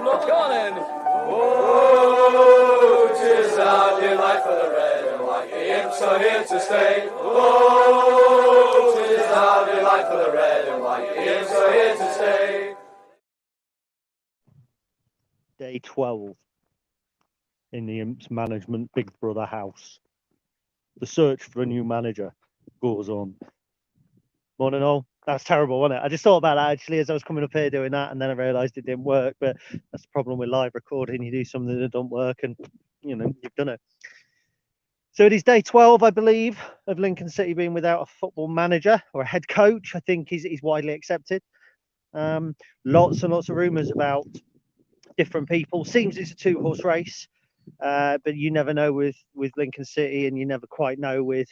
Come on in. Oh, 'tis our delight for the red and white. The Imps are here to stay. Oh, 'tis our delight for the red and white. The Imps are here to stay. Day 12 in the Imps management Big Brother house. The search for a new manager goes on. Morning all. That's terrible, wasn't it? I just thought about that actually as I was coming up here doing that, and then I realised it didn't work. But that's the problem with live recording. You do something that don't work and, you know, you've done it. So it is day 12, I believe, of Lincoln City being without a football manager or a head coach. I think is widely accepted. Lots and lots of rumours about different people. Seems it's a two-horse race, but you never know with Lincoln City, and you never quite know with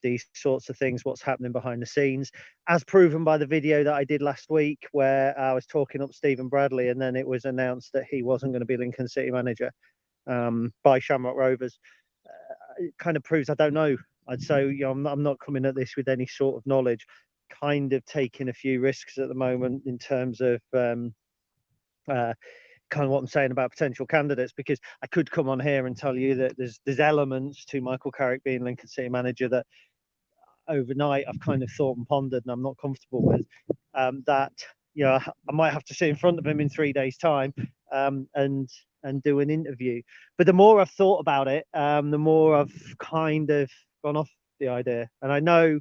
these sorts of things what's happening behind the scenes, as proven by the video that I did last week where I was talking up Stephen Bradley, and then it was announced that he wasn't going to be Lincoln City manager by Shamrock Rovers. It kind of proves I don't know. I'd say, you know, I'm not coming at this with any sort of knowledge. Kind of taking a few risks at the moment in terms of kind of what I'm saying about potential candidates, because I could come on here and tell you that there's elements to Michael Carrick being Lincoln City manager that overnight I've kind of thought and pondered and I'm not comfortable with. That, you know, I might have to sit in front of him in 3 days' time and do an interview. But the more I've thought about it, the more I've kind of gone off the idea. And I know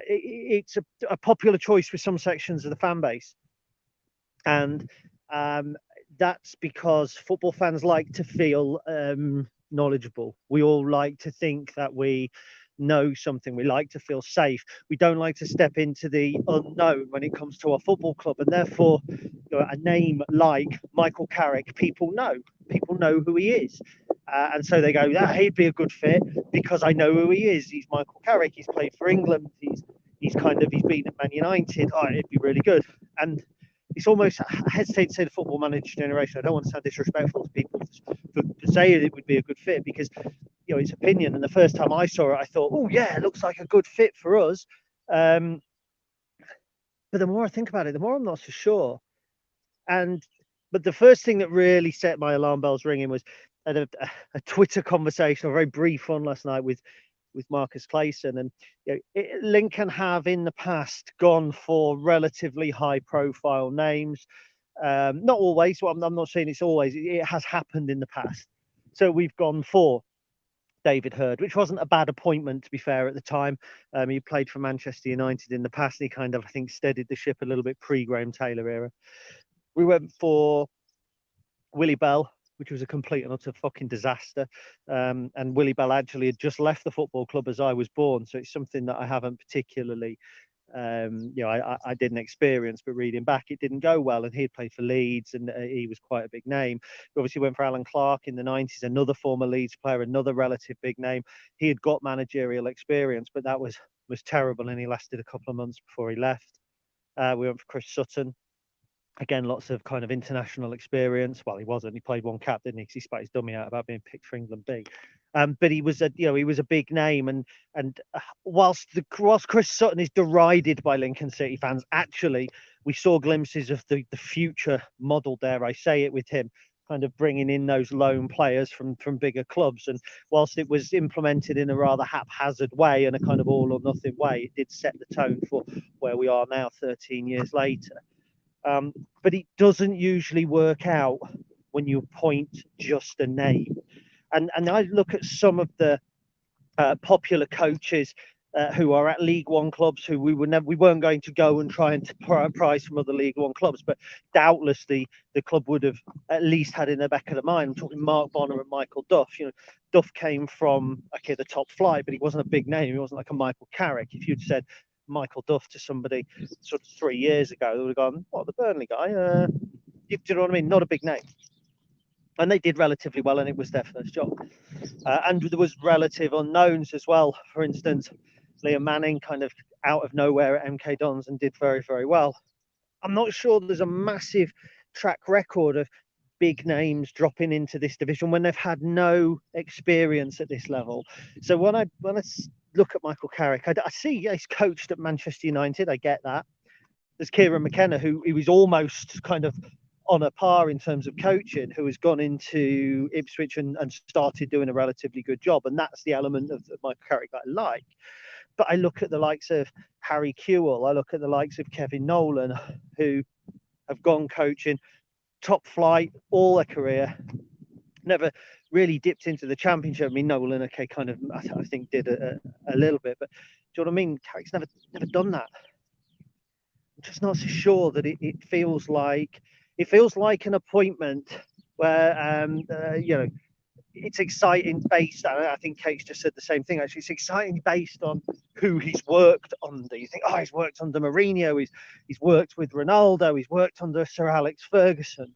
it's a popular choice with some sections of the fan base. And that's because football fans like to feel knowledgeable. We all like to think that we know something. We like to feel safe. We don't like to step into the unknown when it comes to our football club. And therefore, you know, a name like Michael Carrick, people know who he is. And so they go, he'd be a good fit because I know who he is. He's Michael Carrick. He's played for England. He's been at Man United. Oh, it'd be really good. And it's almost, I hesitate to say the football manager generation. I don't want to sound disrespectful to people to say it would be a good fit, because, you know, it's opinion. And the first time I saw it, I thought, oh yeah, it looks like a good fit for us. But the more I think about it, the more I'm not so sure. But the first thing that really set my alarm bells ringing was at a Twitter conversation, a very brief one last night with Marcus Clayson. And you know, Lincoln have in the past gone for relatively high profile names. Not always. Well, I'm not saying it's always. It has happened in the past. So we've gone for David Hurd, which wasn't a bad appointment, to be fair, at the time. He played for Manchester United in the past. And he kind of, I think, steadied the ship a little bit pre-Graham Taylor era. We went for Willie Bell, which was a complete and utter fucking disaster. And Willie Bell actually had just left the football club as I was born. So it's something that I haven't particularly, you know, I didn't experience, but reading back, it didn't go well. And he had played for Leeds and he was quite a big name. We obviously went for Alan Clark in the 90s, another former Leeds player, another relative big name. He had got managerial experience, but that was terrible. And he lasted a couple of months before he left. We went for Chris Sutton. Again, lots of kind of international experience. Well, he wasn't. He played one cap, didn't he? Because he spat his dummy out about being picked for England B. But he was a big name. And whilst Chris Sutton is derided by Lincoln City fans, actually we saw glimpses of the future model, dare I say it, with him kind of bringing in those loan players from bigger clubs. And whilst it was implemented in a rather haphazard way and a kind of all or nothing way, it did set the tone for where we are now 13 years later. But it doesn't usually work out when you appoint just a name. And I look at some of the popular coaches who are at League One clubs who we weren't going to go and try and prize from other League One clubs, but doubtless the club would have at least had in the back of the mind. I'm talking Mark Bonner and Michael Duff. You know, Duff came from the top flight, but he wasn't a big name. He wasn't like a Michael Carrick. If you'd said Michael Duff to somebody sort of 3 years ago, they would have gone, "What, the Burnley guy?" Do you know what I mean? Not a big name. And they did relatively well, and it was their first job. And there was relative unknowns as well. For instance, Liam Manning kind of out of nowhere at MK Dons and did very, very well. I'm not sure there's a massive track record of big names dropping into this division when they've had no experience at this level. So when I look at Michael Carrick, I see he's coached at Manchester United. I get that. There's Kieran McKenna, who he was almost kind of on a par in terms of coaching, who has gone into Ipswich and started doing a relatively good job. And that's the element of Michael Carrick that I like. But I look at the likes of Harry Kewell, I look at the likes of Kevin Nolan, who have gone coaching top flight all their career, never really dipped into the Championship. I mean, Nolan, okay, kind of, I think did a little bit, but do you know what I mean? Carrick's never done that. I'm just not so sure that it feels like an appointment where you know, it's exciting based on, I think Kate's just said the same thing actually, it's exciting based on who he's worked under. You think, oh, he's worked under Mourinho, he's worked with Ronaldo, he's worked under Sir Alex Ferguson.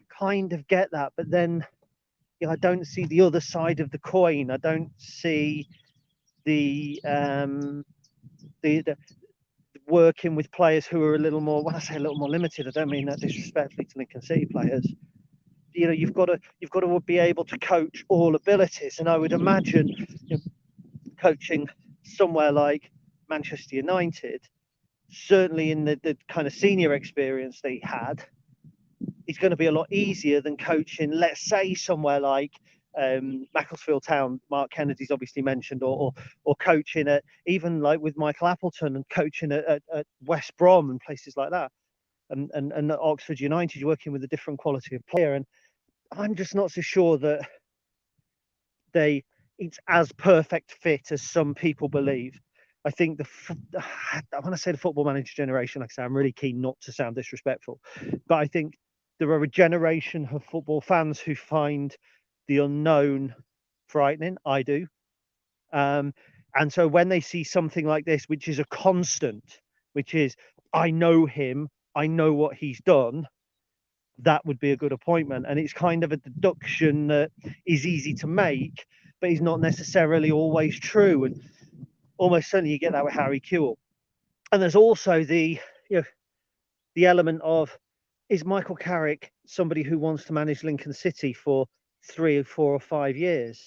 Kind of get that, but then, you know, I don't see the other side of the coin. I don't see the working with players who are a little more, when I say a little more limited, I don't mean that disrespectfully to Lincoln City players. You know, you've got to be able to coach all abilities, and I would imagine, you know, coaching somewhere like Manchester United, certainly in the kind of senior experience that he had, is going to be a lot easier than coaching, let's say, somewhere like Macclesfield Town. Mark Kennedy's obviously mentioned, or coaching at, even like with Michael Appleton, and coaching at West Brom and places like that, and at Oxford United, you're working with a different quality of player. And I'm just not so sure that it's as perfect fit as some people believe. I think when I say the football manager generation, like I say, I'm really keen not to sound disrespectful, but I think there are a generation of football fans who find the unknown frightening. I do. And so when they see something like this, which is a constant, which is, I know him, I know what he's done, that would be a good appointment. And it's kind of a deduction that is easy to make, but is not necessarily always true. And almost certainly you get that with Harry Kewell. And there's also the element of, is Michael Carrick somebody who wants to manage Lincoln City for 3 or 4 or 5 years?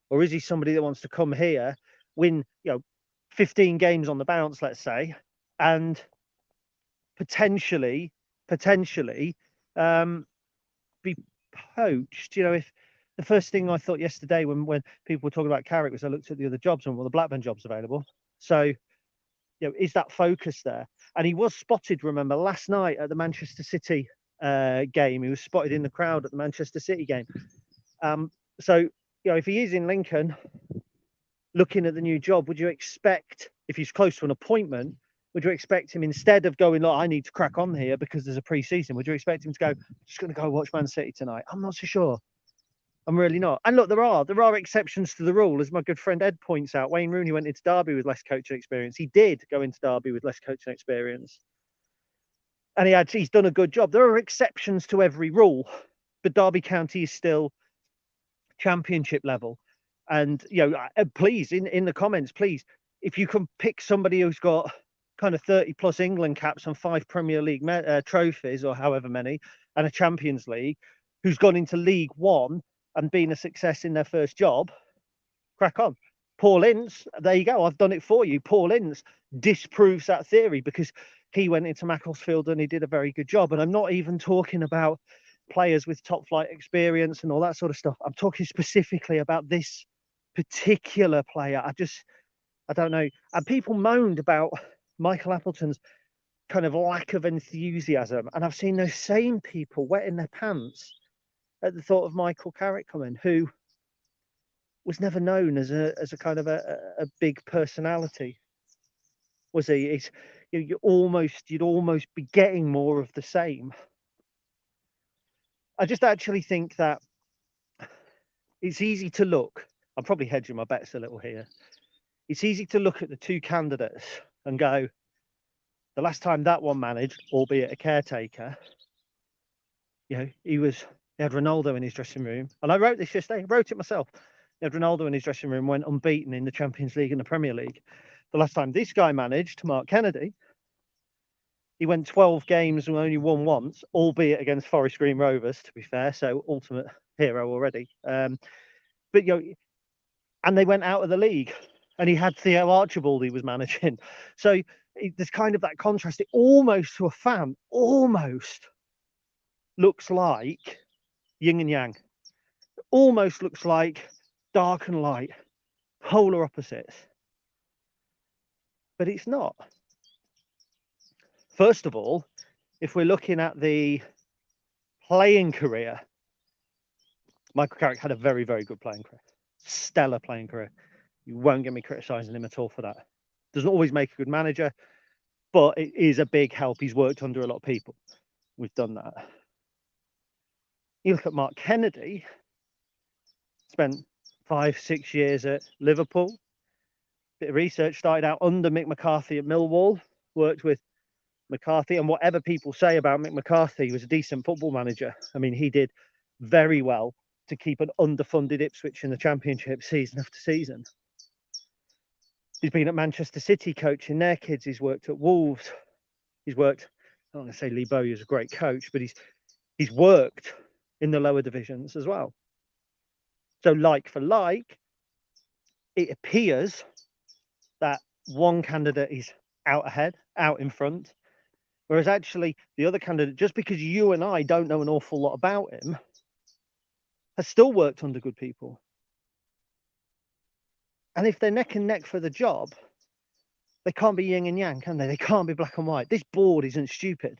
Or is he somebody that wants to come here, win, 15 games on the bounce, let's say, and potentially be poached? If the first thing I thought yesterday when people were talking about Carrick was, I looked at the other jobs and, well, the Blackburn job's available. So, is that focus there? And he was spotted, remember, last night at the Manchester City game. He was spotted in the crowd at the Manchester City game. So, if he is in Lincoln looking at the new job, would you expect, if he's close to an appointment, would you expect him, instead of going, look, I need to crack on here because there's a pre-season, would you expect him to go, I'm just going to go watch Man City tonight? I'm not so sure. I'm really not. And look, there are exceptions to the rule, as my good friend Ed points out. Wayne Rooney went into Derby with less coaching experience. He did go into Derby with less coaching experience, and he's done a good job. There are exceptions to every rule, but Derby County is still Championship level. And please, in the comments, please, if you can pick somebody who's got kind of 30 plus England caps and 5 Premier League trophies, or however many, and a Champions League, who's gone into League One and been a success in their first job, crack on. Paul Ince, there you go, I've done it for you. Paul Ince disproves that theory because he went into Macclesfield and he did a very good job. And I'm not even talking about players with top flight experience and all that sort of stuff. I'm talking specifically about this particular player. I don't know. And people moaned about Michael Appleton's kind of lack of enthusiasm. And I've seen those same people wetting their pants at the thought of Michael Carrick coming, who was never known as a kind of a big personality, was he? You'd almost be getting more of the same. I just actually think that it's easy to look. I'm probably hedging my bets a little here. It's easy to look at the two candidates and go, the last time that one managed, albeit a caretaker, he had Ronaldo in his dressing room. And I wrote this yesterday, I wrote it myself. He had Ronaldo in his dressing room, went unbeaten in the Champions League and the Premier League. The last time this guy managed, Mark Kennedy, he went 12 games and only won once, albeit against Forest Green Rovers, to be fair. So ultimate hero already. And they went out of the league, and he had Theo Archibald he was managing. So there's kind of that contrast. Almost to a fan, almost looks like yin and yang. It almost looks like dark and light, polar opposites. But it's not. First of all, if we're looking at the playing career, Michael Carrick had a very, very good playing career. Stellar playing career. You won't get me criticising him at all for that. Doesn't always make a good manager, but it is a big help. He's worked under a lot of people. We've done that. You look at Mark Kennedy, spent 5-6 years at Liverpool. Bit of research, started out under Mick McCarthy at Millwall, worked with McCarthy, and whatever people say about Mick McCarthy, he was a decent football manager. I mean, he did very well to keep an underfunded Ipswich in the Championship season after season. He's been at Manchester City coaching their kids. He's worked at Wolves. He's worked, I don't want to say Lee Bowyer is a great coach, but he's worked in the lower divisions as well. So like for like, it appears that one candidate is out ahead, out in front, whereas actually the other candidate, just because you and I don't know an awful lot about him, has still worked under good people. And if they're neck and neck for the job, they can't be yin and yang, can they? They can't be black and white. This board isn't stupid.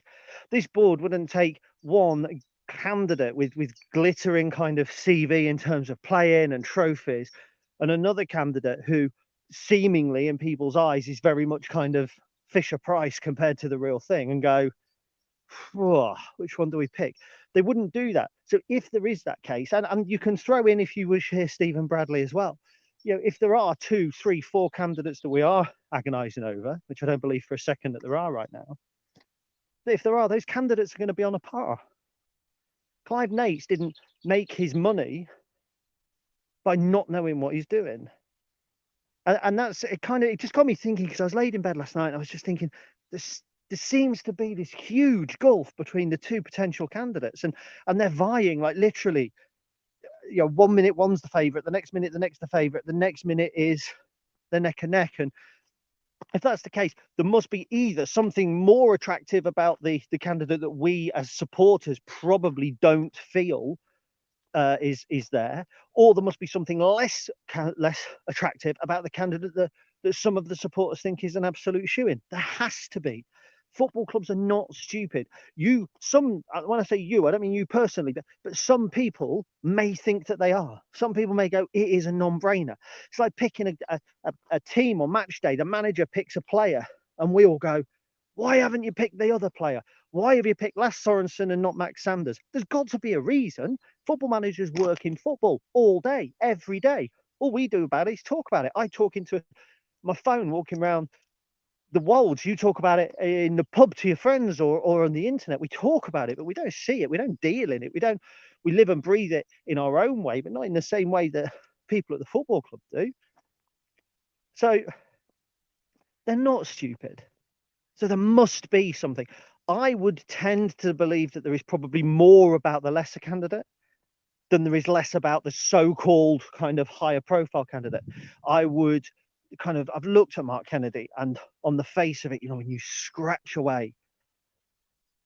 This board wouldn't take one candidate with glittering kind of CV in terms of playing and trophies, and another candidate who seemingly in people's eyes is very much kind of Fisher Price compared to the real thing, and go, which one do we pick? They wouldn't do that. So if there is that case, and you can throw in, if you wish, here Stephen Bradley as well. You know, if there are 2, 3, 4 candidates that we are agonising over, which I don't believe for a second that there are right now, if there are, those candidates are going to be on a par. Clive Nates didn't make his money by not knowing what he's doing. And that's it. It just got me thinking, because I was laid in bed last night and I was just thinking, there seems to be this huge gulf between the two potential candidates, and they're vying, like, literally, you know, 1 minute one's the favourite, the next minute the next the favourite, the next minute is the neck and neck. And if that's the case, there must be either something more attractive about the candidate that we as supporters probably don't feel is there, or there must be something less attractive about the candidate that some of the supporters think is an absolute shoo-in. There has to be. Football clubs are not stupid. When I say you, I don't mean you personally, but some people may think that they are. Some people may go, it is a non-brainer. It's like picking a team on match day. The manager picks a player and we all go, why haven't you picked the other player? Why have you picked Lasse Sorensen and not Max Sanders? There's got to be a reason. Football managers work in football all day, every day. All we do about it is talk about it. I talk into my phone walking around the Wolds. You talk about it in the pub to your friends or on the internet. We talk about it, but we don't see it. We don't deal in it. We live and breathe it in our own way, but not in the same way that people at the football club do. So they're not stupid. So there must be something. I would tend to believe that there is probably more about the lesser candidate than there is less about the so-called kind of higher profile candidate. I've looked at Mark Kennedy, and on the face of it, you know, when you scratch away,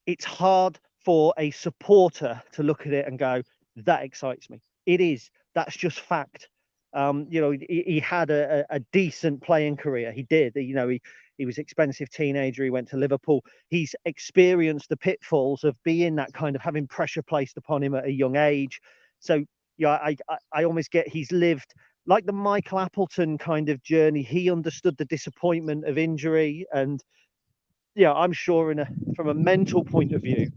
it's hard for a supporter to look at it and go, that excites me. It is. That's just fact. You know, he had a decent playing career. He did. You know, he was an expensive teenager. He went to Liverpool. He's experienced the pitfalls of being that kind of having pressure placed upon him at a young age. So, yeah, I almost get he's lived like the Michael Appleton kind of journey. He understood the disappointment of injury, and yeah, I'm sure from a mental point of view,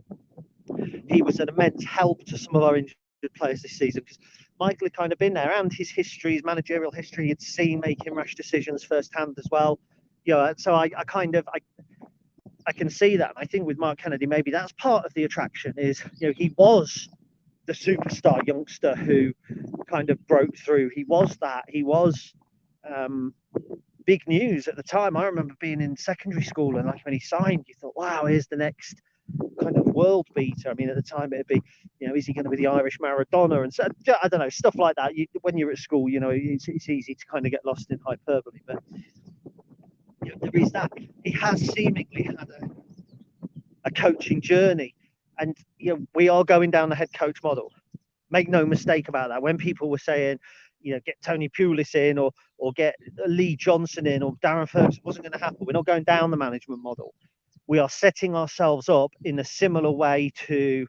he was an immense help to some of our injured players this season, because Michael had kind of been there, and his history, his managerial history, he'd seen making rash decisions firsthand as well. You know, so I can see that. I think with Mark Kennedy, maybe that's part of the attraction. Is, you know, he was the superstar youngster who kind of broke through. He was big news at the time. I remember being in secondary school, and like when he signed, you thought, wow, here's the next kind of world beater. I mean, at the time it'd be, you know, is he going to be the Irish Maradona? And so, I don't know, stuff like that. When you're at school, you know, it's easy to kind of get lost in hyperbole, but you know, there is that. He has seemingly had a coaching journey And we are going down the head coach model. Make no mistake about that. When people were saying, get Tony Pulis in or get Lee Johnson in or Darren Ferguson, wasn't going to happen. We're not going down the management model. We are setting ourselves up in a similar way to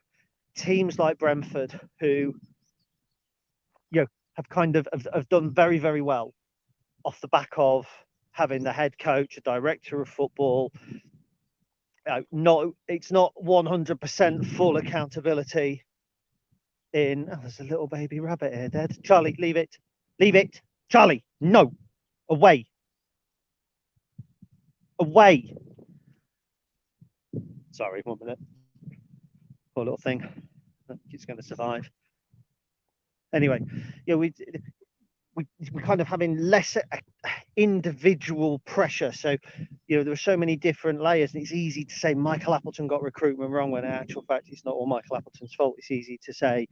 teams like Brentford, who have kind of have done very, very well off the back of having the head coach, a director of football. It's not 100% full accountability there's a little baby rabbit here, Dad. Charlie, leave it. Charlie, no, away. Sorry, 1 minute. Poor little thing. It's going to survive. Anyway, we kind of having less individual pressure. So, there were so many different layers, and it's easy to say Michael Appleton got recruitment wrong when in actual fact it's not all Michael Appleton's fault. It's easy to say,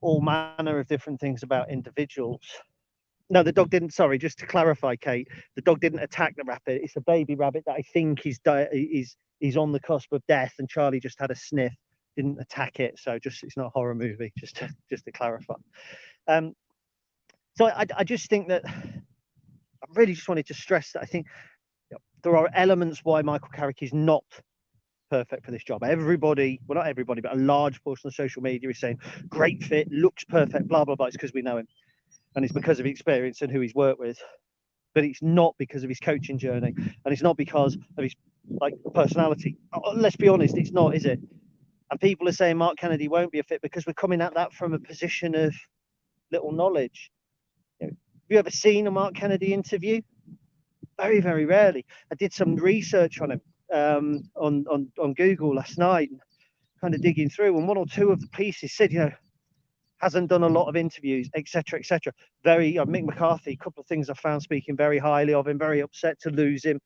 all manner of different things about individuals. No, the dog didn't. Sorry, just to clarify, Kate, the dog didn't attack the rabbit. It's a baby rabbit that I think is on the cusp of death, and Charlie just had a sniff, didn't attack it. So it's not a horror movie. Just to clarify. So I just think that I really just wanted to stress that I think there are elements why Michael Carrick is not perfect for this job. Everybody, well, not everybody, but a large portion of social media is saying great fit, looks perfect, blah blah blah. It's because we know him, and it's because of experience and who he's worked with. But it's not because of his coaching journey, and it's not because of his personality. Let's be honest, it's not, is it? And people are saying Mark Kennedy won't be a fit because we're coming at that from a position of little knowledge. Have you ever seen a Mark Kennedy interview? Very, very rarely. I did some research on him on Google last night, kind of digging through, and one or two of the pieces said, hasn't done a lot of interviews, etc., etc. Very Mick McCarthy, a couple of things I found speaking very highly of him. Very upset to lose him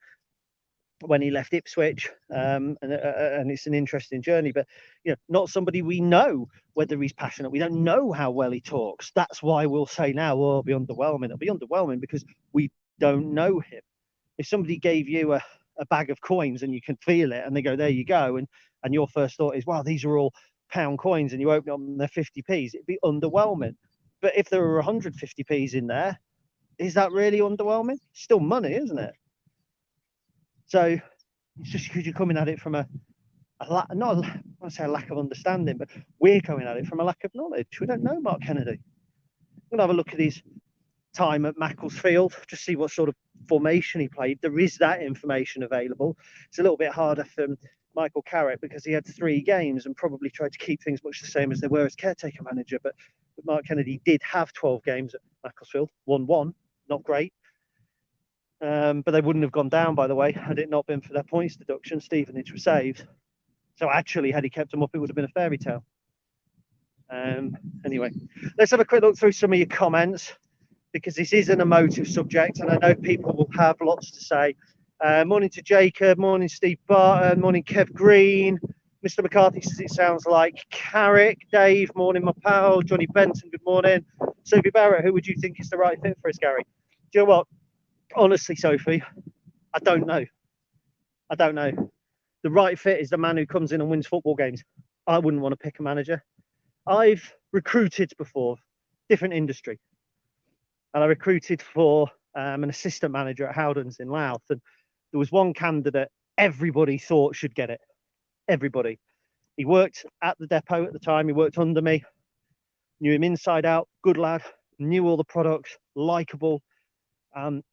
when he left Ipswich, and it's an interesting journey. But not somebody we know whether he's passionate. We don't know how well he talks. That's why we'll say now, it'll be underwhelming. It'll be underwhelming because we don't know him. If somebody gave you a bag of coins and you can feel it, and they go, there you go, and your first thought is, wow, these are all pound coins, and you open them, they're 50p's, it'd be underwhelming. But if there were 150p's in there, is that really underwhelming? Still money, isn't it? So it's just because you're coming at it from I want to say a lack of understanding, but we're coming at it from a lack of knowledge. We don't know Mark Kennedy. I'm gonna have a look at his time at Macclesfield, just see what sort of formation he played. There is that information available. It's a little bit harder for Michael Carrick because he had 3 games and probably tried to keep things much the same as they were as caretaker manager. But Mark Kennedy did have 12 games at Macclesfield, 1-1, not great. But they wouldn't have gone down, by the way, had it not been for their points deduction. Stevenage were saved. So actually, had he kept them up, it would have been a fairy tale. Anyway, let's have a quick look through some of your comments, because this is an emotive subject and I know people will have lots to say. Morning to Jacob, morning Steve Barton, morning Kev Green. Mr. McCarthy says it sounds like Carrick. Dave, morning my pal. Johnny Benton, good morning. Sophie Barrett, who would you think is the right fit for us, Gary? Do you know what? Honestly, Sophie, I don't know. The right fit is the man who comes in and wins football games. I wouldn't want to pick a manager. I've recruited before, different industry. And I recruited for an assistant manager at Howdens in Louth. And there was one candidate everybody thought should get it. Everybody. He worked at the depot at the time. He worked under me. Knew him inside out. Good lad. Knew all the products. Likeable.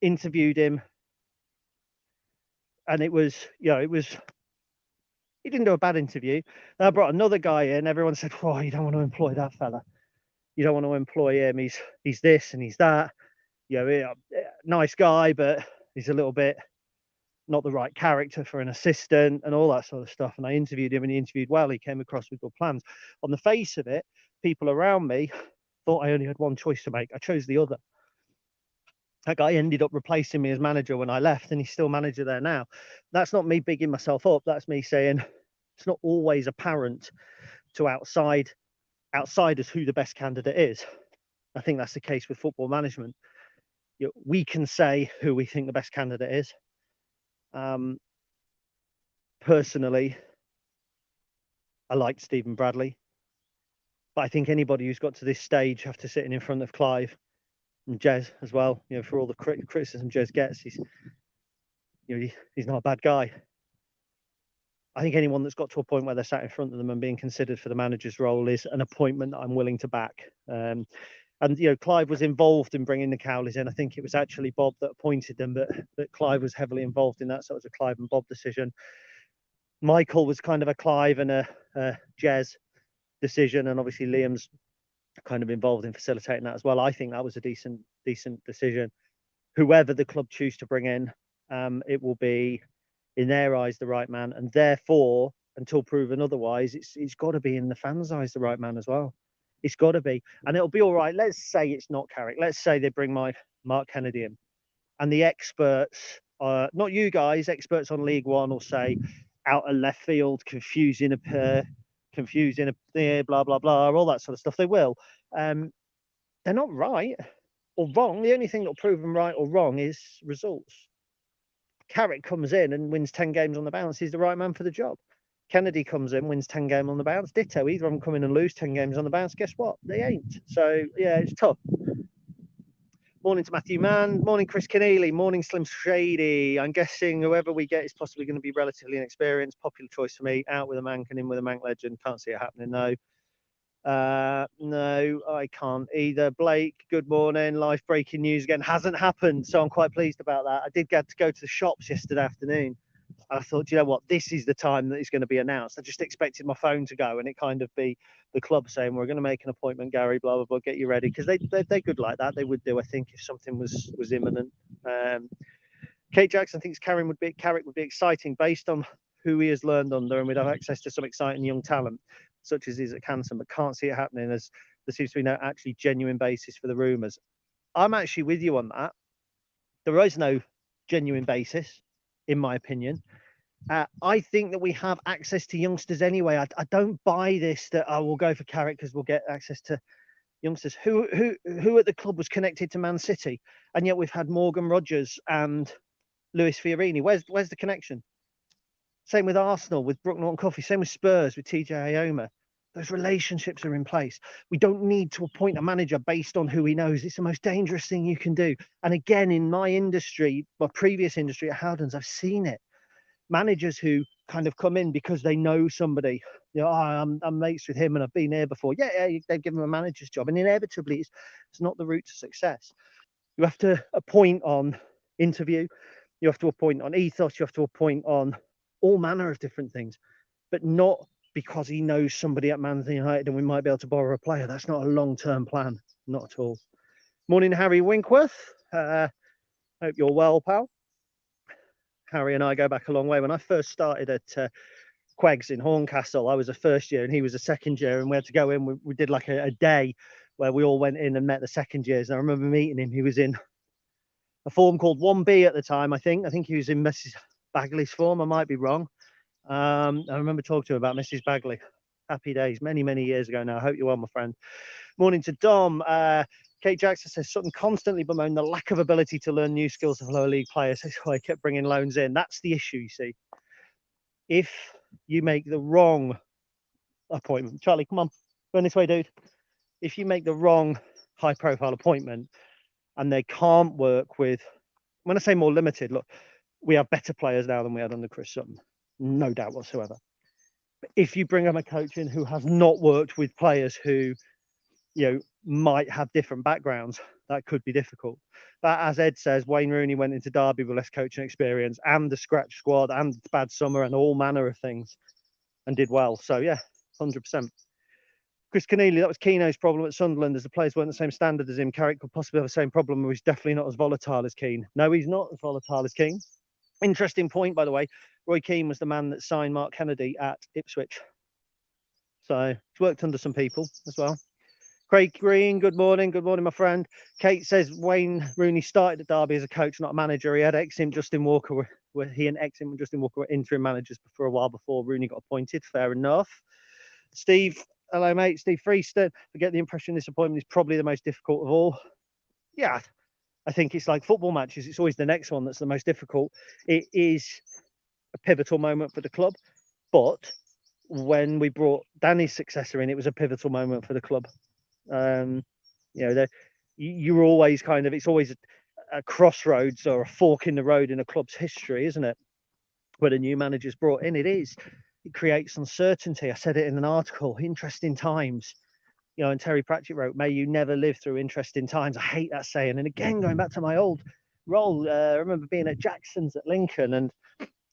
Interviewed him. And it was, he didn't do a bad interview. I brought another guy in. Everyone said, oh, you don't want to employ that fella. You don't want to employ him. He's this and he's that. Nice guy, but he's a little bit not the right character for an assistant and all that sort of stuff. And I interviewed him and he interviewed well. He came across with good plans. On the face of it, people around me thought I only had one choice to make. I chose the other. That guy ended up replacing me as manager when I left, and he's still manager there now. That's not me bigging myself up. That's me saying it's not always apparent to outsiders who the best candidate is. I think that's the case with football management. We can say who we think the best candidate is. personally, I liked Stephen Bradley, but I think anybody who's got to this stage after sitting in front of Clive and Jez as well, for all the criticism Jez gets, he's not a bad guy. I think anyone that's got to a point where they're sat in front of them and being considered for the manager's role is an appointment that I'm willing to back. And Clive was involved in bringing the Cowleys in. I think it was actually Bob that appointed them, but Clive was heavily involved in that, so it was a Clive and Bob decision. Michael was kind of a Clive and a Jez decision, and obviously Liam's kind of involved in facilitating that as well. I think that was a decent decision. Whoever the club choose to bring in, it will be, in their eyes, the right man, and therefore, until proven otherwise, it's got to be in the fans' eyes the right man as well. It's got to be, and it'll be all right. Let's say it's not Carrick. Let's say they bring Mark Kennedy in, and the experts, not you guys, experts on League One, will say out of left field, confusing a pair, blah blah blah, all that sort of stuff. They will. They're not right or wrong. The only thing that'll prove them right or wrong is results. Carrick comes in and wins 10 games on the bounce, he's the right man for the job. Kennedy comes in, wins 10 games on the bounce, ditto. Either of them come in and lose 10 games on the bounce, guess what? They ain't. So, yeah, it's tough. Morning to Matthew Mann. Morning, Chris Keneally. Morning, Slim Shady. I'm guessing whoever we get is possibly going to be relatively inexperienced. Popular choice for me. Out with a Mank and in with a Mank legend. Can't see it happening, no. No, I can't either. Blake, good morning. Live breaking news again. Hasn't happened, so I'm quite pleased about that. I did get to go to the shops yesterday afternoon. I thought, you know what, this is the time that it's going to be announced. I just expected my phone to go and it kind of be the club saying, we're going to make an appointment, Gary, blah, blah, blah, get you ready. Because they're good like that. They would do, I think, if something was imminent. Kate Jackson thinks Carrick would be exciting based on who he has learned under, and we'd have access to some exciting young talent, such as is at Canton, but can't see it happening as there seems to be no actually genuine basis for the rumours. I'm actually with you on that. There is no genuine basis, in my opinion. I think that we have access to youngsters anyway. I don't buy this that we'll go for Carrick because we'll get access to youngsters. Who at the club was connected to Man City, and yet we've had Morgan Rogers and Luis Fiorini. Where's the connection? Same with Arsenal, with Brook Norton-Coffey. Same with Spurs, with TJ Ioma. Those relationships are in place. We don't need to appoint a manager based on who he knows. It's the most dangerous thing you can do. And again, in my industry, my previous industry at Howdens, I've seen it. Managers who kind of come in because they know somebody. I'm mates with him and I've been here before. Yeah, they've given him a manager's job. And inevitably, it's not the route to success. You have to appoint on interview. You have to appoint on ethos. You have to appoint on all manner of different things, but not because he knows somebody at Man United and we might be able to borrow a player. That's not a long-term plan, not at all. Morning, Harry Winkworth. Hope you're well, pal. Harry and I go back a long way. When I first started at Queggs in Horncastle, I was a first year and he was a second year, and we had to go in. We did like a day where we all went in and met the second years. And I remember meeting him. He was in a form called 1B at the time, I think. I think he was in Mrs. Bagley's form. I might be wrong. I remember talking to him about Mrs. Bagley. Happy days, many, many years ago now. I hope you're well, my friend. Morning to Dom. Kate Jackson says Sutton constantly bemoaned the lack of ability to learn new skills of lower league players. That's why I kept bringing loans in. That's the issue, you see. If you make the wrong appointment, Charlie, come on, run this way, dude. If you make the wrong high-profile appointment and they can't work with, when I say more limited, look, we have better players now than we had under Chris Sutton, no doubt whatsoever. But if you bring up a coach in who has not worked with players who, might have different backgrounds, that could be difficult. But as Ed says, Wayne Rooney went into Derby with less coaching experience and the scratch squad and bad summer and all manner of things and did well. So, yeah, 100%. Chris Keneally, that was Keano's problem at Sunderland, as the players weren't the same standard as him. Carrick could possibly have the same problem, but he's definitely not as volatile as Keane. No, he's not as volatile as Keane. Interesting point, by the way. Roy Keane was the man that signed Mark Kennedy at Ipswich. So he's worked under some people as well. Craig Green, good morning. Good morning, my friend. Kate says Wayne Rooney started at Derby as a coach, not a manager. He had Exim, Justin Walker, where he and Exim and Justin Walker were interim managers for a while before Rooney got appointed. Fair enough. Steve, hello, mate. Steve Freeston. I get the impression this appointment is probably the most difficult of all. Yeah, I think it's like football matches. It's always the next one that's the most difficult. It is a pivotal moment for the club. But when we brought Danny's successor in, it was a pivotal moment for the club. You know, you're always kind of, it's always a crossroads or a fork in the road in a club's history, isn't it? When a new manager's brought in, it creates uncertainty. I said it in an article, interesting times. You know, and Terry Pratchett wrote, "May you never live through interesting times." I hate that saying. And again, going back to my old role, I remember being at Jackson's at Lincoln, and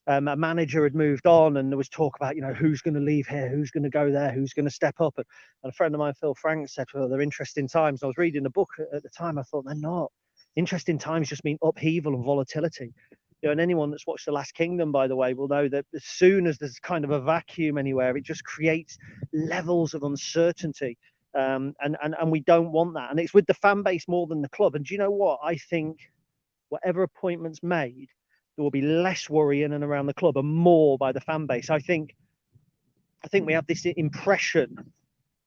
a manager had moved on, and there was talk about, you know, who's going to leave here, who's going to go there, who's going to step up. And a friend of mine, Phil Frank, said, "Well, they're interesting times." I was reading the book at the time. I thought, they're not. Interesting times just mean upheaval and volatility. You know, and anyone that's watched The Last Kingdom, by the way, will know that as soon as there's kind of a vacuum anywhere, it just creates levels of uncertainty. And we don't want that. And it's with the fan base more than the club. And do you know what? I think whatever appointments made, there will be less worry in and around the club and more by the fan base. I think we have this impression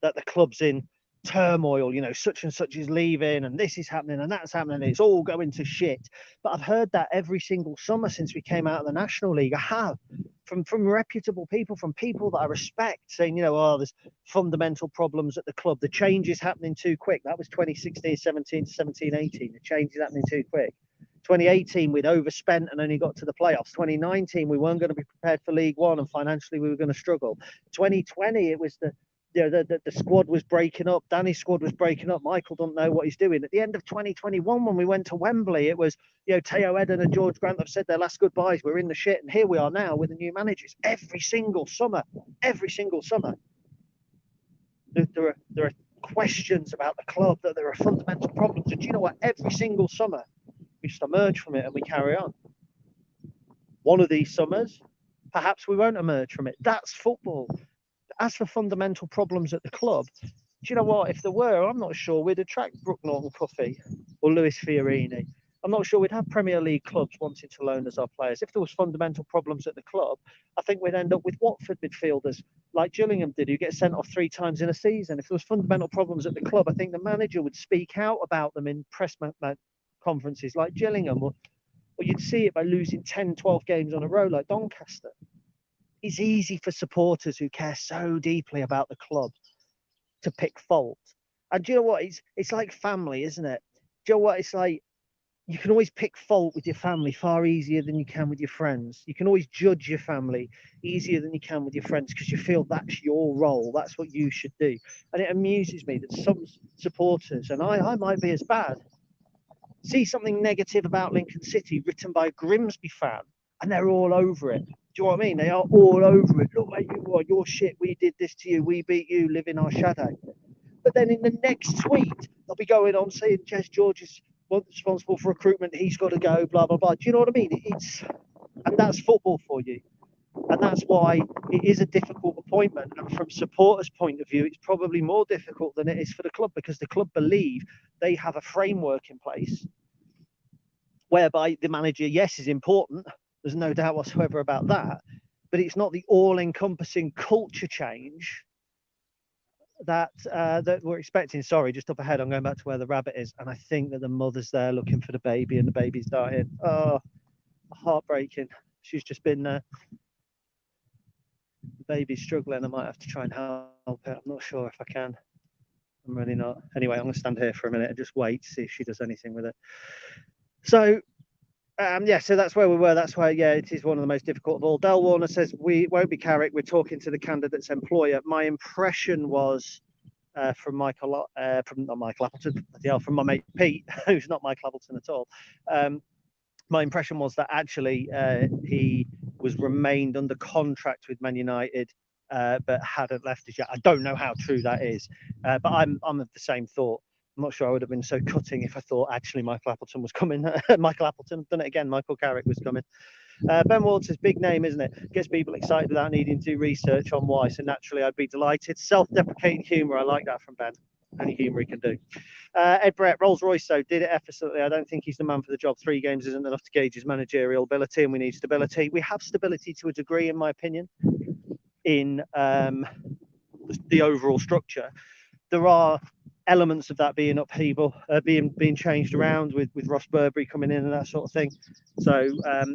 that the club's in turmoil, you know, such and such is leaving and this is happening and that's happening, and it's all going to shit. But I've heard that every single summer since we came out of the National League. I have, from reputable people, from people that I respect, saying, you know, oh, there's fundamental problems at the club, the change is happening too quick. That was 2016-17 to 17-18, the change is happening too quick. 2018 we'd overspent and only got to the playoffs. 2019 we weren't going to be prepared for League One and financially we were going to struggle. 2020 it was the squad was breaking up. Danny's squad was breaking up. Michael don't know what he's doing. At the end of 2021, when we went to Wembley, it was, you know, Teo Eden and George Grant have said their last goodbyes. We're in the shit. And here we are now with the new managers. Every single summer, there are questions about the club, that there are fundamental problems. And do you know what? Every single summer, we just emerge from it and we carry on. One of these summers, perhaps we won't emerge from it. That's football. As for fundamental problems at the club, do you know what? If there were, I'm not sure we'd attract Brooke Norton-Cuffy or Luis Fiorini. I'm not sure we'd have Premier League clubs wanting to loan us our players. If there was fundamental problems at the club, I think we'd end up with Watford midfielders like Gillingham did, who get sent off 3 times in a season. If there was fundamental problems at the club, I think the manager would speak out about them in press conferences like Gillingham, or you'd see it by losing 10, 12 games on a row like Doncaster. It's easy for supporters who care so deeply about the club to pick fault. And do you know what? It's like family, isn't it? Do you know what? It's like you can always pick fault with your family far easier than you can with your friends. You can always judge your family easier than you can with your friends because you feel that's your role. That's what you should do. And it amuses me that some supporters, and I might be as bad, see something negative about Lincoln City written by a Grimsby fan and they're all over it. Do you know what I mean? They are all over it. Look where you are, you're shit, we did this to you, we beat you, live in our shadow. But then in the next tweet, they'll be going on saying Jez George is responsible for recruitment, he's got to go, blah, blah, blah. Do you know what I mean? And that's football for you. And that's why it is a difficult appointment. And from supporters' point of view, it's probably more difficult than it is for the club, because the club believe they have a framework in place whereby the manager, yes, is important. There's no doubt whatsoever about that. But it's not the all-encompassing culture change that we're expecting. Sorry, just up ahead, I'm going back to where the rabbit is. And I think that the mother's there looking for the baby and the baby's dying. Oh, heartbreaking. She's just been... the baby's struggling. I might have to try and help it. I'm not sure if I can. I'm really not. Anyway, I'm going to stand here for a minute and just wait to see if she does anything with it. So... yeah, so that's where we were. That's why, yeah, it is one of the most difficult of all. Del Warner says, we won't be Carrick. We're talking to the candidate's employer. My impression was from not Michael Appleton, from my mate Pete, who's not Michael Appleton at all. My impression was that actually he was remained under contract with Man United, but hadn't left as yet. I don't know how true that is, but I'm of the same thought. I'm not sure I would have been so cutting if I thought actually Michael Appleton was coming. Michael Appleton, done it again. Michael Carrick was coming. Ben Walters, big name, isn't it? Gets people excited without needing to do research on why. So naturally, I'd be delighted. Self-deprecating humour. I like that from Ben. Any humour he can do. Ed Brett, Rolls-Royce, so did it effortlessly. I don't think he's the man for the job. 3 games isn't enough to gauge his managerial ability, and we need stability. We have stability to a degree, in my opinion, in the overall structure. There are elements of that being upheaval, being changed around with Ross Burberry coming in and that sort of thing. So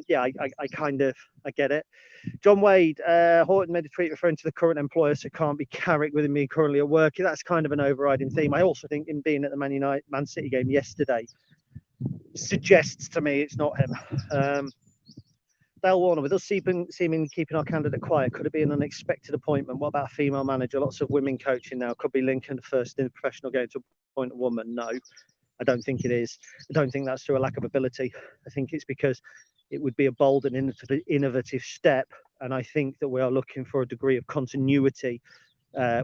yeah, I kind of get it. John Wade, Horton made a tweet referring to the current employer, so it can't be Carrick with him being currently at work. That's kind of an overriding theme. I also think him being at the Man City game yesterday suggests to me it's not him. Dale Warner, with us seemingly keeping our candidate quiet, could it be an unexpected appointment? What about a female manager? Lots of women coaching now. Could be Lincoln first in the professional game to appoint a woman? No, I don't think it is. I don't think that's through a lack of ability. I think it's because it would be a bold and innovative step. And I think that we are looking for a degree of continuity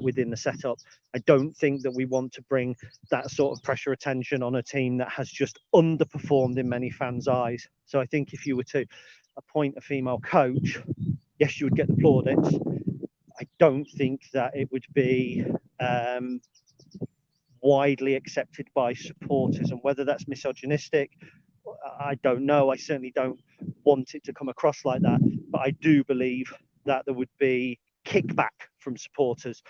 within the setup. I don't think that we want to bring that sort of pressure attention on a team that has just underperformed in many fans' eyes. So I think if you were to appoint a female coach, yes, you would get the plaudits. I don't think that it would be widely accepted by supporters, and whether that's misogynistic, I don't know. I certainly don't want it to come across like that, but I do believe that there would be kickback from supporters,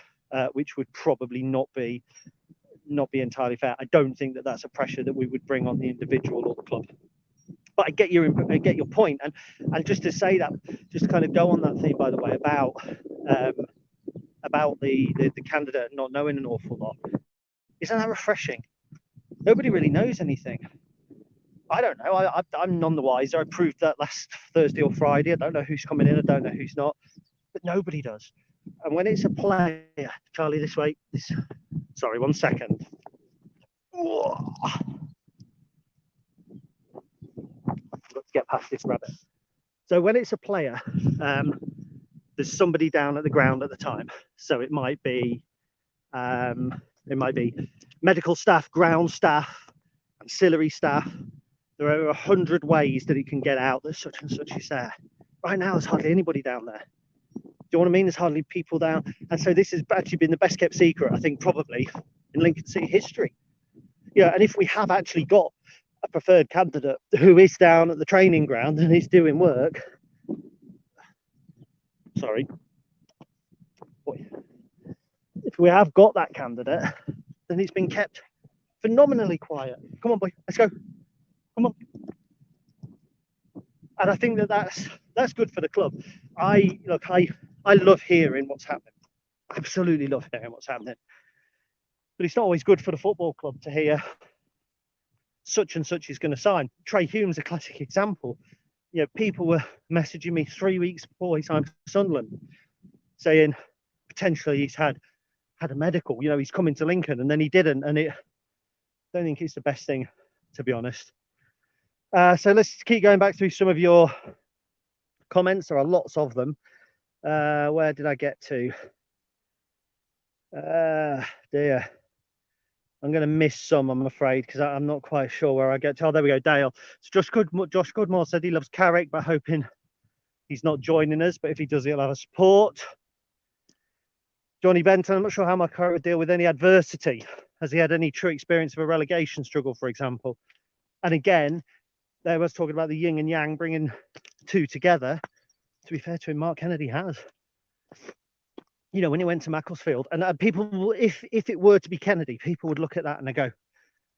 which would probably not be entirely fair. I don't think that that's a pressure that we would bring on the individual or the club. But I get your point, and just to say that, just to kind of go on that theme, by the way, about the candidate not knowing an awful lot. Isn't that refreshing? Nobody really knows anything. I don't know. I'm none the wiser. I proved that last Thursday or Friday. I don't know who's coming in. I don't know who's not. But nobody does. And when it's a player, Charlie, this way. Sorry, 1 second. Let's get past this rabbit. So when it's a player, there's somebody down at the ground at the time. So it might be medical staff, ground staff, ancillary staff. There are 100 ways that it can get out that such and such is there. Right now, there's hardly anybody down there. Do you know what I mean? There's hardly people down. And so this has actually been the best kept secret, I think, probably in Lincoln City history. Yeah, and if we have actually got a preferred candidate who is down at the training ground and is doing work, sorry, if we have got that candidate, then it's been kept phenomenally quiet. Come on, boy, let's go. Come on. And I think that that's good for the club. I love hearing what's happening. Absolutely love hearing what's happening. But it's not always good for the football club to hear such and such is going to sign. Trey Hume's a classic example. You know, people were messaging me 3 weeks before he signed for Sunderland, saying potentially he's had a medical. You know, he's coming to Lincoln, and then he didn't. And I don't think it's the best thing, to be honest. So let's keep going back through some of your comments. There are lots of them. Where did I get to? Dear. I'm going to miss some, I'm afraid, because I'm not quite sure where I get to. Oh, there we go, Dale. So Josh Goodmore said he loves Carrick, but hoping he's not joining us. But if he does, he'll have a support. Johnny Benton, I'm not sure how my Carrick would deal with any adversity. Has he had any true experience of a relegation struggle, for example? And again, there was talking about the yin and yang, bringing two together. To be fair to him, Mark Kennedy has. You know, when he went to Macclesfield, and people, if it were to be Kennedy, people would look at that and they go,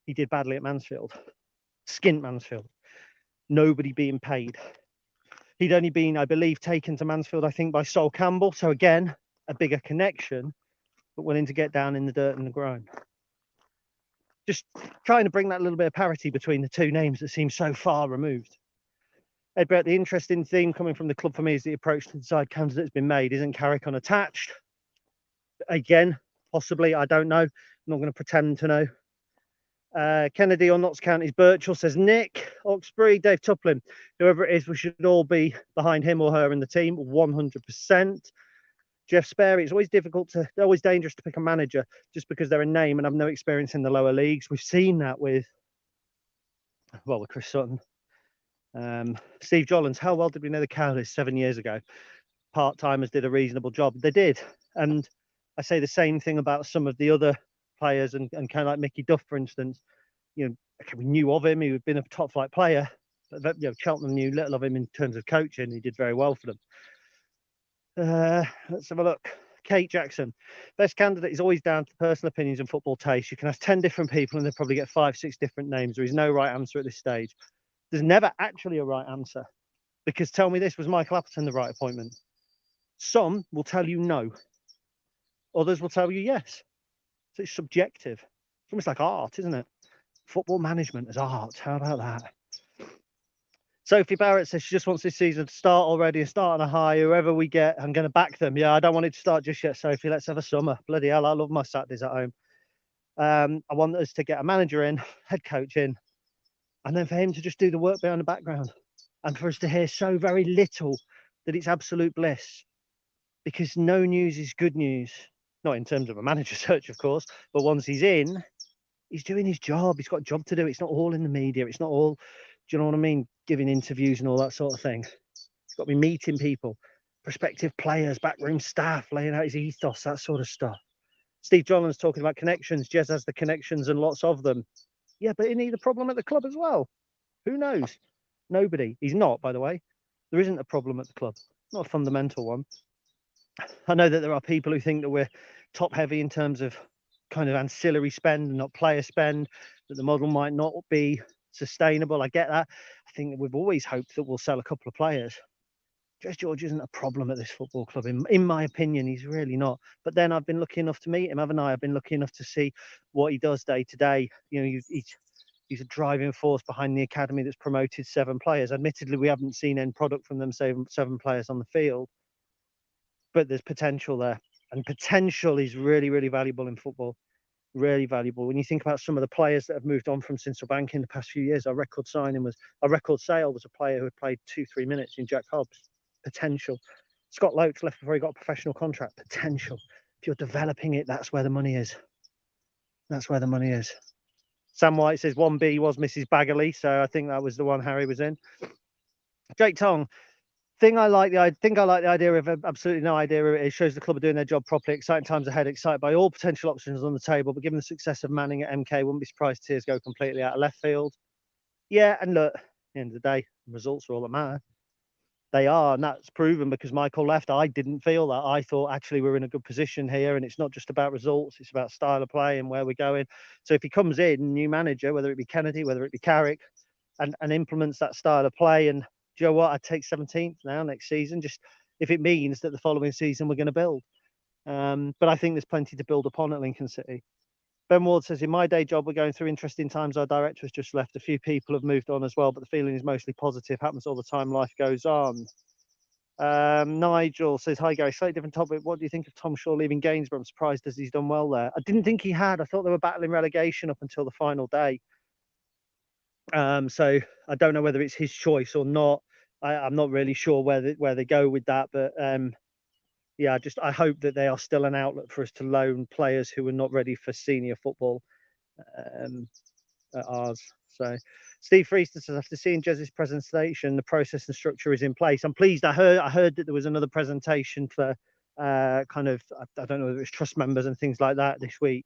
he did badly at Mansfield, skint Mansfield, nobody being paid. He'd only been, I believe, taken to Mansfield, I think, by Sol Campbell. So again, a bigger connection, but willing to get down in the dirt and the grime. Just trying to bring that little bit of parity between the two names that seem so far removed. Ed Brett, the interesting theme coming from the club for me is the approach to decide candidates been made. Isn't Carrick unattached? Again, possibly, I don't know. I'm not going to pretend to know. Kennedy or Notts County's Birchall, says Nick. Oxbury, Dave Tuplin. Whoever it is, we should all be behind him or her in the team, 100%. Jeff Sperry, it's always always dangerous to pick a manager just because they're a name and have no experience in the lower leagues. We've seen that with Chris Sutton. Steve Jollins, how well did we know the Cowleys 7 years ago? Part-timers did a reasonable job. They did. And I say the same thing about some of the other players and kind of like Mickey Duff, for instance. You know, we knew of him. He had been a top-flight player. But, you know, Cheltenham knew little of him in terms of coaching. He did very well for them. Let's have a look. Kate Jackson, best candidate is always down to personal opinions and football taste. You can ask 10 different people and they'll probably get 5, 6 different names. There is no right answer at this stage. There's never actually a right answer, because tell me this, was Michael Appleton the right appointment? Some will tell you no. Others will tell you yes. So it's subjective. It's almost like art, isn't it? Football management as art. How about that? Sophie Barrett says she just wants this season to start already and start on a high. Whoever we get, I'm going to back them. Yeah, I don't want it to start just yet, Sophie. Let's have a summer. Bloody hell, I love my Saturdays at home. I want us to get a manager in, head coach in, and then for him to just do the work behind the background, and for us to hear so very little that it's absolute bliss, because no news is good news. Not in terms of a manager search, of course, but once he's in, he's doing his job. He's got a job to do. It's not all in the media. It's not all, do you know what I mean, giving interviews and all that sort of thing. He's got to be meeting people, prospective players, backroom staff, laying out his ethos, that sort of stuff. Steve Jolland's talking about connections. Jez has the connections and lots of them. Yeah, but isn't he the problem at the club as well? Who knows? Nobody. He's not, by the way. There isn't a problem at the club. Not a fundamental one. I know that there are people who think that we're top heavy in terms of kind of ancillary spend and not player spend, that the model might not be sustainable. I get that. I think that we've always hoped that we'll sell a couple of players. Jez George isn't a problem at this football club. In my opinion, he's really not. But then I've been lucky enough to meet him, haven't I? I've been lucky enough to see what he does day to day. You know, he's a driving force behind the academy that's promoted 7 players. Admittedly, we haven't seen end product from them, 7 players on the field. But there's potential there. And potential is really, really valuable in football. Really valuable. When you think about some of the players that have moved on from Central Bank in the past few years, our record sale was a player who had played 2-3 minutes in Jack Hobbs. Potential. Scott Loach left before he got a professional contract. Potential. If you're developing it, that's where the money is. That's where the money is. Sam White says 1B was Mrs. Baggerly, so I think that was the one Harry was in. Jake Tong. I think I like the idea of absolutely no idea. It shows the club are doing their job properly. Exciting times ahead. Excited by all potential options on the table. But given the success of Manning at MK, wouldn't be surprised tears go completely out of left field. Yeah, and look, at the end of the day, results are all that matter. They are, and that's proven because Michael left. I didn't feel that. I thought actually we're in a good position here, and it's not just about results. It's about style of play and where we're going. So if he comes in, new manager, whether it be Kennedy, whether it be Carrick, and implements that style of play, and do you know what? I'd take 17th now next season, just if it means that the following season we're going to build. But I think there's plenty to build upon at Lincoln City. Ben Ward says, in my day job, we're going through interesting times. Our director has just left. A few people have moved on as well, but the feeling is mostly positive. Happens all the time. Life goes on. Nigel says, hi, Gary. Slightly different topic. What do you think of Tom Shaw leaving Gainsborough? I'm surprised as he's done well there. I didn't think he had. I thought they were battling relegation up until the final day. So I don't know whether it's his choice or not. I'm not really sure where they go with that, but yeah, I hope that they are still an outlet for us to loan players who are not ready for senior football at ours. So Steve Freeston says, after seeing Jez's presentation, the process and structure is in place. I'm pleased. I heard that there was another presentation for kind of, I don't know whether it's trust members and things like that this week.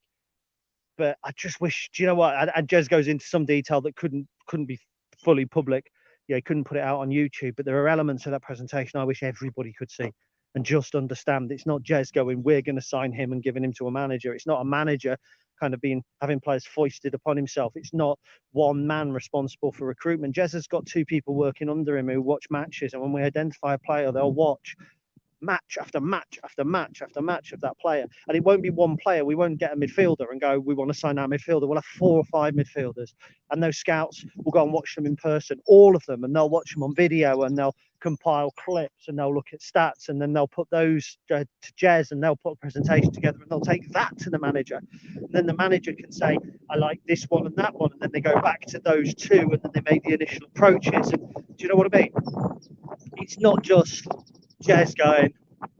But I just wish, do you know what? And Jez goes into some detail that couldn't be fully public. Yeah, he couldn't put it out on YouTube. But there are elements of that presentation I wish everybody could see and just understand. It's not Jez going, we're going to sign him and giving him to a manager. It's not a manager kind of having players foisted upon himself. It's not one man responsible for recruitment. Jez has got 2 people working under him who watch matches, and when we identify a player, they'll watch match after match after match after match of that player. And it won't be one player. We won't get a midfielder and go, we want to sign our midfielder. We'll have 4 or 5 midfielders, and those scouts will go and watch them in person, all of them, and they'll watch them on video, and they'll compile clips, and they'll look at stats, and then they'll put those to Jez, and they'll put a presentation together, and they'll take that to the manager. And then the manager can say, I like this one and that one, and then they go back to those 2, and then they make the initial approaches. And do you know what I mean? It's not just Jez going,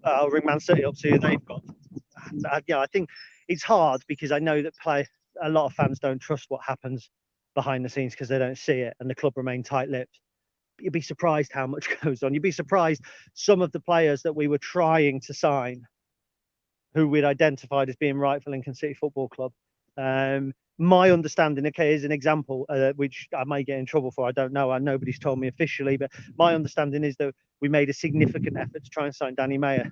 I'll ring Man City up, see who they've got. And, yeah, I think it's hard because I know that a lot of fans don't trust what happens behind the scenes because they don't see it, and the club remain tight-lipped. But you'd be surprised how much goes on. You'd be surprised some of the players that we were trying to sign, who we'd identified as being right for Lincoln City Football Club. My understanding, okay, is an example, which I may get in trouble for, I don't know, nobody's told me officially, but my understanding is that we made a significant effort to try and sign Danny Mayer.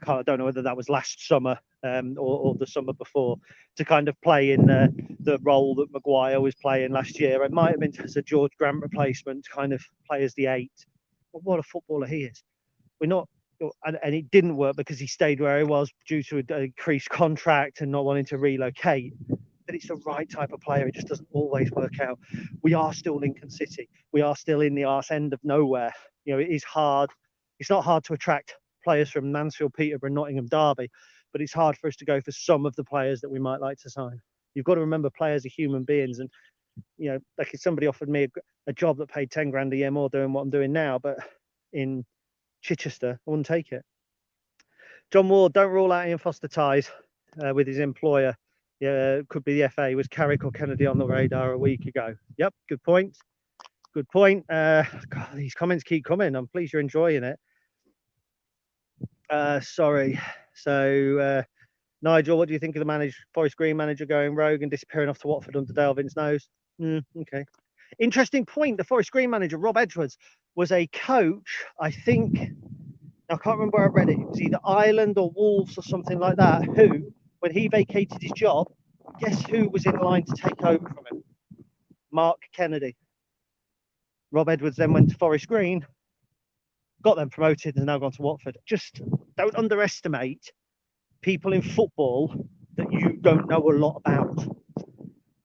I don't know whether that was last summer or the summer before, to kind of play in the role that Maguire was playing last year. It might have been as a George Grant replacement to kind of play as the 8. But what a footballer he is. We're not, and it didn't work because he stayed where he was due to an increased contract and not wanting to relocate. But it's the right type of player. It just doesn't always work out. We are still Lincoln City. We are still in the arse end of nowhere. You know, it is hard. It's not hard to attract players from Mansfield, Peterborough, Nottingham, Derby, but it's hard for us to go for some of the players that we might like to sign. You've got to remember players are human beings, and you know, like if somebody offered me a job that paid 10 grand a year more doing what I'm doing now, but in Chichester, I wouldn't take it. John Ward, don't rule out Ian Foster ties with his employer. Yeah, could be the FA. Was Carrick or Kennedy on the radar a week ago? Yep, good point. Good point. God, these comments keep coming. I'm pleased you're enjoying it. Sorry. So, Nigel, what do you think of the Forest Green manager going rogue and disappearing off to Watford under Dale Vince's nose? Okay. Interesting point. The Forest Green manager, Rob Edwards, was a coach, I think. I can't remember where I read it. It was either Ireland or Wolves or something like that, who, when he vacated his job, guess who was in line to take over from him? Mark Kennedy. Rob Edwards then went to Forest Green, got them promoted, and has now gone to Watford. Just don't underestimate people in football that you don't know a lot about.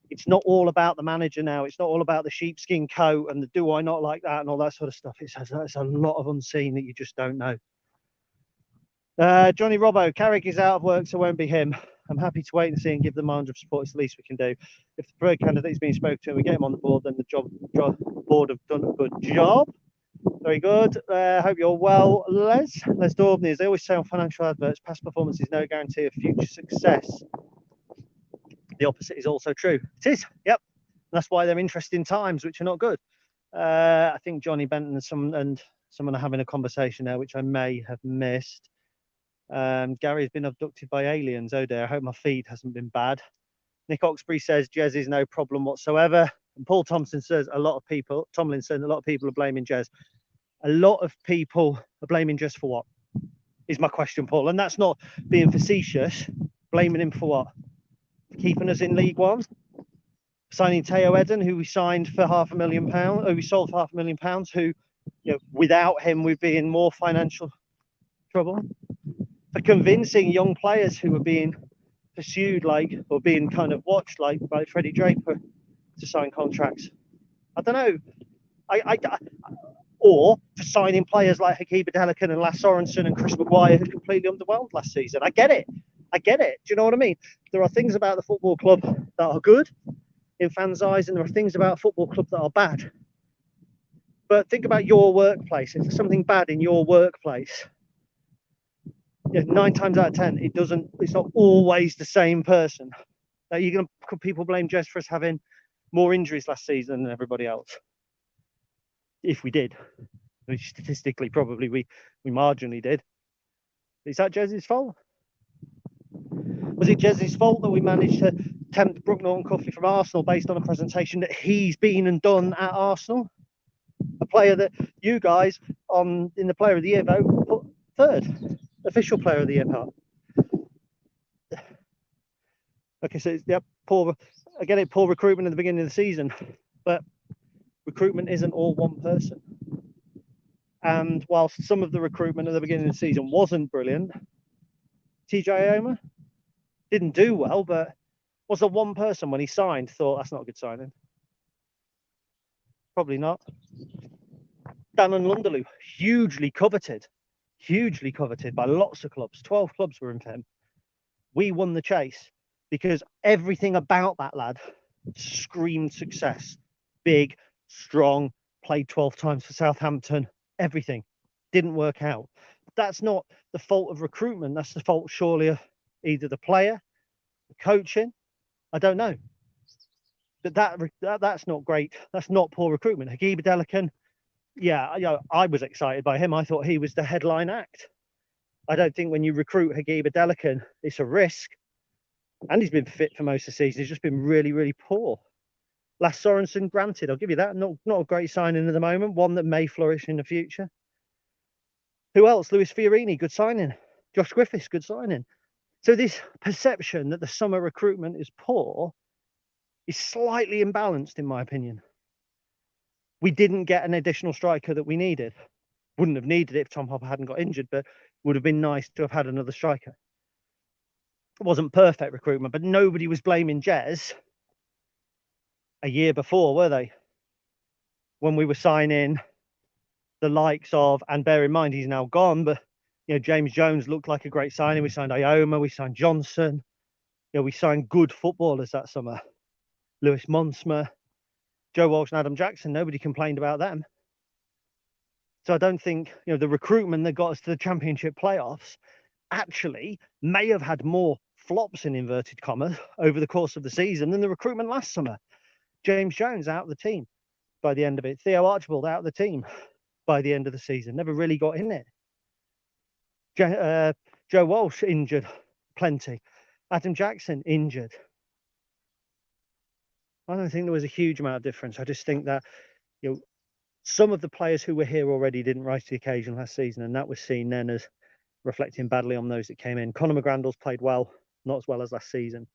It's not all about the manager now. It's not all about the sheepskin coat and the do I not like that and all that sort of stuff. It's a lot of unseen that you just don't know. Johnny Robbo, Carrick is out of work, so it won't be him. I'm happy to wait and see and give them 100 support. It's the least we can do. If the preferred candidate is being spoken to and we get him on the board, then the board have done a good job. Very good. Hope you're well, Les Daubney. As they always say on financial adverts, past performance is no guarantee of future success. The opposite is also true. It is. Yep. That's why they're interesting times, which are not good. I think Johnny Benton and someone are having a conversation there, which I may have missed. Gary's been abducted by aliens. Oh dear, I hope my feed hasn't been bad. Nick Oxbury says Jez is no problem whatsoever. And Paul Tomlinson says a lot of people are blaming Jez. A lot of people are blaming Jez for what? Is my question, Paul. And that's not being facetious. Blaming him for what? For keeping us in League One? Signing Teo Eden, who we signed for £500,000, who we sold for £500,000, who, you know, without him we'd be in more financial trouble. For convincing young players who were being pursued, or being kind of watched, like Freddie Draper, to sign contracts. I don't know. Or for signing players like Hakiba Delican and Lass Sorensen and Chris Maguire, who completely underwhelmed last season. I get it. Do you know what I mean? There are things about the football club that are good in fans' eyes, and there are things about a football club that are bad. But think about your workplace. If there's something bad in your workplace, 9 times out of 10, it's not always the same person. Could people blame Jez for us having more injuries last season than everybody else? If we did, statistically, probably we marginally did. Is that Jez's fault? Was it Jez's fault that we managed to tempt Brooke Norton-Cuffley from Arsenal based on a presentation that he's been and done at Arsenal? A player that you guys in the Player of the Year vote put third. Official Player of the Year part. Okay, so poor recruitment at the beginning of the season, but recruitment isn't all one person. And whilst some of the recruitment at the beginning of the season wasn't brilliant, TJ Ioma didn't do well, but was there one person when he signed thought that's not a good signing? Probably not. Dan and Lunderloo, hugely coveted by lots of clubs. 12 clubs were in for him. We won the chase because everything about that lad screamed success. Big, strong, played 12 times for Southampton. Everything didn't work out. That's not the fault of recruitment. That's the fault, surely, of either the player, the coaching. I don't know. But that's not great. That's not poor recruitment. Hakiba Delican, I was excited by him. I thought he was the headline act. I don't think when you recruit Hakiba Delican, it's a risk. And he's been fit for most of the season. He's just been really, really poor. Lass Sorensen, granted, I'll give you that. Not a great signing at the moment. One that may flourish in the future. Who else? Luis Fiorini, good signing. Josh Griffiths, good signing. So this perception that the summer recruitment is poor is slightly imbalanced, in my opinion. We didn't get an additional striker that we needed. Wouldn't have needed it if Tom Hopper hadn't got injured, but would have been nice to have had another striker. It wasn't perfect recruitment, but nobody was blaming Jez a year before, were they? When we were signing the likes of, and bear in mind he's now gone, but James Jones looked like a great signing. We signed Ioma, we signed Johnson. We signed good footballers that summer. Lewis Monsma, Joe Walsh and Adam Jackson. Nobody complained about them. So I don't think the recruitment that got us to the Championship playoffs actually may have had more flops in inverted commas over the course of the season than the recruitment last summer. James Jones out of the team by the end of it. Theo Archibald out of the team by the end of the season. Never really got in it. Joe Walsh injured plenty. Adam Jackson injured. I don't think there was a huge amount of difference. I just think that some of the players who were here already didn't rise to the occasion last season, and that was seen then as reflecting badly on those that came in. Conor McGrandles played well, not as well as last season.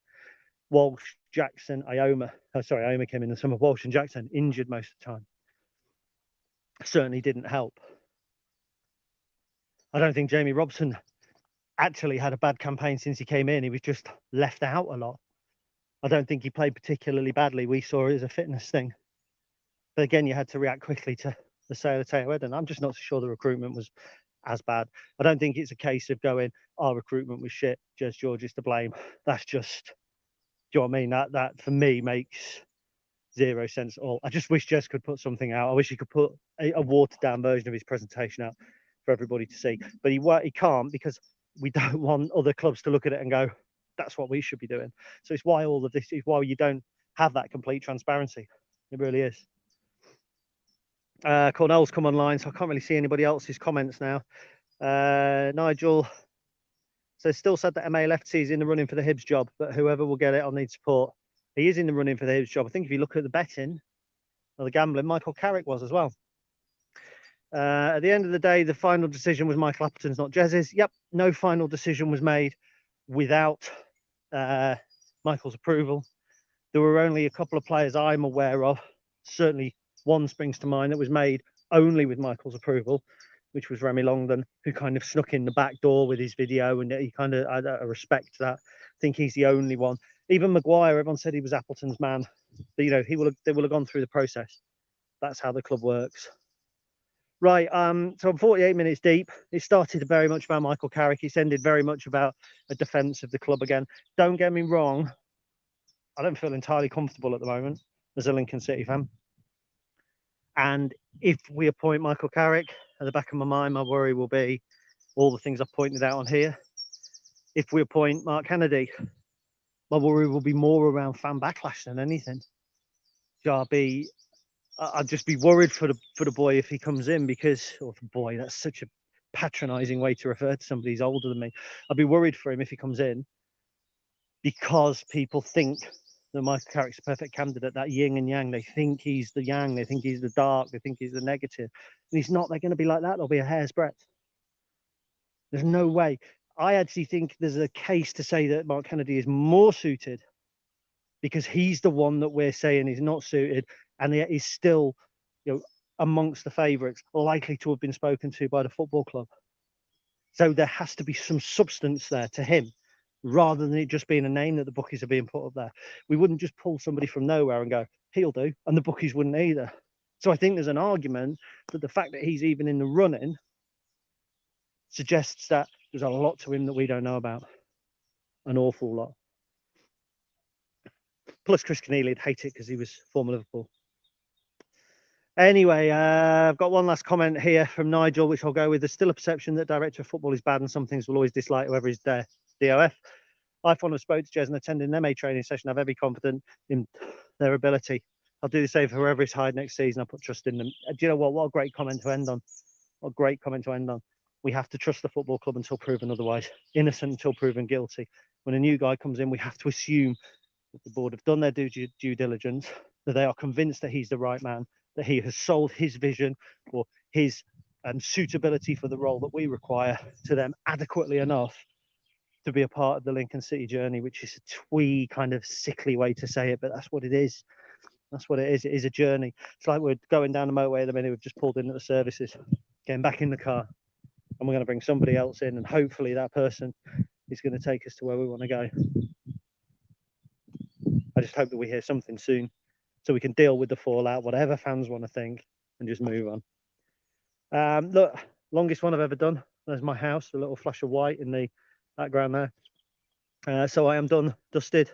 Walsh, Jackson, Ioma. Ioma came in the summer. Walsh and Jackson injured most of the time. Certainly didn't help. I don't think Jamie Robson actually had a bad campaign since he came in. He was just left out a lot. I don't think he played particularly badly. We saw it as a fitness thing. But again, you had to react quickly to the sale of Teo Eden. I'm just not so sure the recruitment was as bad. I don't think it's a case of going, our recruitment was shit, Jez George is to blame. That's just, do you know what I mean? That for me makes zero sense at all. I just wish Jez could put something out. I wish he could put a watered down version of his presentation out for everybody to see. But he can't, because we don't want other clubs to look at it and go, that's what we should be doing. So it's why all of this is why you don't have that complete transparency. It really is. Cornell's come online, so I can't really see anybody else's comments now. Nigel says, still said that MA he's in the running for the Hibs job, but whoever will get it, I'll need support. He is in the running for the Hibs job. I think if you look at the betting or the gambling, Michael Carrick was as well. At the end of the day, the final decision was Michael Appleton's, not Jez's. Yep, no final decision was made without Michael's approval. There were only a couple of players I'm aware of, certainly one springs to mind, that was made only with Michael's approval, which was Remy Longdon, who kind of snuck in the back door with his video, and he kind of, I respect that. I think he's the only one. Even Maguire, everyone said he was Appleton's man, but they will have gone through the process. That's how the club works. Right, so I'm 48 minutes deep. It started very much about Michael Carrick. It's ended very much about a defence of the club again. Don't get me wrong, I don't feel entirely comfortable at the moment as a Lincoln City fan. And if we appoint Michael Carrick, at the back of my mind, my worry will be all the things I've pointed out on here. If we appoint Mark Kennedy, my worry will be more around fan backlash than anything. I'd just be worried for the boy if he comes in, because, or the boy, that's such a patronising way to refer to somebody who's older than me. I'd be worried for him if he comes in, because people think that Michael Carrick's a perfect candidate, that yin and yang. They think he's the yang, they think he's the dark, they think he's the negative. And he's not. They're going to be like that. They'll be a hair's breadth. There's no way. I actually think there's a case to say that Mark Kennedy is more suited, because he's the one that we're saying is not suited, and yet he's still, amongst the favourites, likely to have been spoken to by the football club. So there has to be some substance there to him, rather than it just being a name that the bookies are being put up there. We wouldn't just pull somebody from nowhere and go, he'll do, and the bookies wouldn't either. So I think there's an argument that the fact that he's even in the running suggests that there's a lot to him that we don't know about. An awful lot. Plus Chris Kenneally'd hate it because he was former Liverpool. Anyway, I've got one last comment here from Nigel, which I'll go with. There's still a perception that director of football is bad, and some things will always dislike whoever is there. DOF. I found spoke to Jez and attended an MA training session. I have every confidence in their ability. I'll do the same for whoever is hired next season. I put trust in them. Do you know what? What a great comment to end on. What a great comment to end on. We have to trust the football club until proven otherwise. Innocent until proven guilty. When a new guy comes in, we have to assume that the board have done their due diligence, that they are convinced that he's the right man, that he has sold his vision or his and suitability for the role that we require to them adequately enough to be a part of the Lincoln City journey, which is a twee kind of sickly way to say it, but that's what it is. That's what it is. It is a journey. It's like we're going down the motorway at the minute. We've just pulled in at the services, getting back in the car, and we're going to bring somebody else in, and hopefully that person is going to take us to where we want to go. I just hope that we hear something soon so we can deal with the fallout, whatever fans want to think, and just move on. Look, longest one I've ever done. There's my house, a little flash of white in the background there. So I am done, dusted,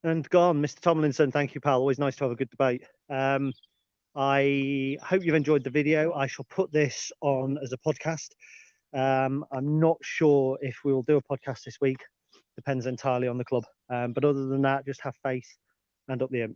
and gone. Mr. Tomlinson, thank you, pal. Always nice to have a good debate. I hope you've enjoyed the video. I shall put this on as a podcast. I'm not sure if we will do a podcast this week. Depends entirely on the club. But other than that, just have faith and up the Imps.